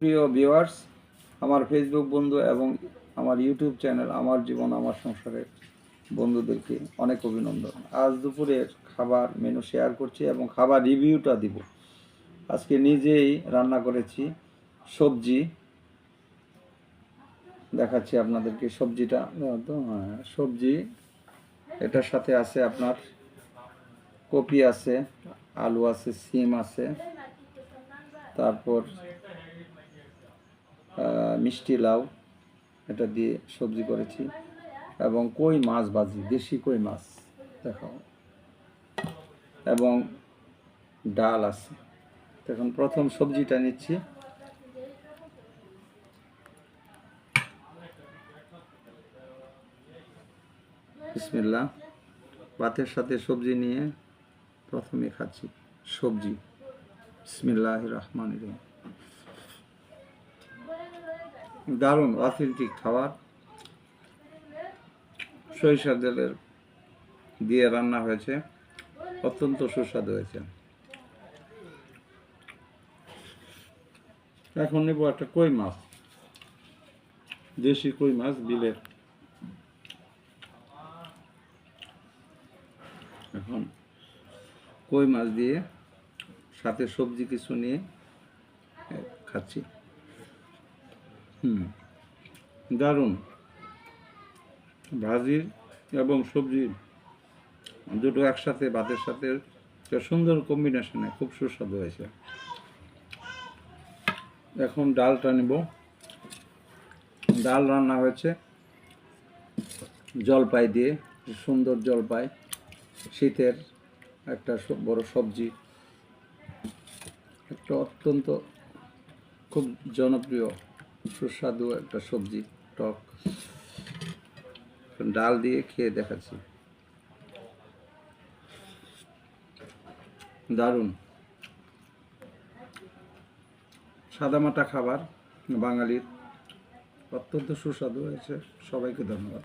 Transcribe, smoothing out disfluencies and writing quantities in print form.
প্রিয় ভিউয়ার্স, আমার ফেসবুক বন্ধু এবং আমার ইউটিউব চ্যানেল আমার জীবন আমার সংসারের বন্ধুদেরকে অনেক অভিনন্দন। আজ দুপুরের খাবার মেনু শেয়ার করছি এবং খাবার রিভিউটা দিব। আজকে নিজেই রান্না করেছি, সবজি দেখাচ্ছি আপনাদেরকে। সবজিটা সবজি এটার সাথে আছে আপনার কপি আছে, আলু আছে, সিম আছে, তারপর মিষ্টি লাউ, এটা দিয়ে সবজি করেছি এবং কই মাছ ভাজি, দেশি কই মাছ দেখাও, এবং ডাল আছে। এখন প্রথম সবজিটা নিচ্ছি। বিসমিল্লাহ। ভাতের সাথে সবজি নিয়ে প্রথমে খাচ্ছি সবজি। বিসমিল্লাহির রহমানির রহিম। দারুণ অথেন্টিক খাবার, সরিষার তেলের দিয়ে রান্না হয়েছে, অত্যন্ত সুস্বাদু হয়েছে। এখন নেব একটা কই মাছ, দেশি কই মাছ, বিলের। এখন কই মাছ দিয়ে সাথে সবজি কিছু নিয়ে খাচ্ছি। দারুণ। ভাজি এবং সবজি দুটো একসাথে ভাতের সাথে সুন্দর কম্বিনেশনে খুব সুস্বাদু হয়েছে। এখন ডালটা নেব। ডাল রান্না হয়েছে জলপাই দিয়ে, সুন্দর জলপাই, শীতের একটা বড় সবজি, একটা অত্যন্ত খুব জনপ্রিয় সুস্বাদু একটা সবজি, টক। ডাল দিয়ে খেয়ে দেখাচ্ছি। দারুণ সাদামাটা খাবার, বাঙালির অত্যন্ত সুস্বাদু হয়েছে। সবাইকে ধন্যবাদ।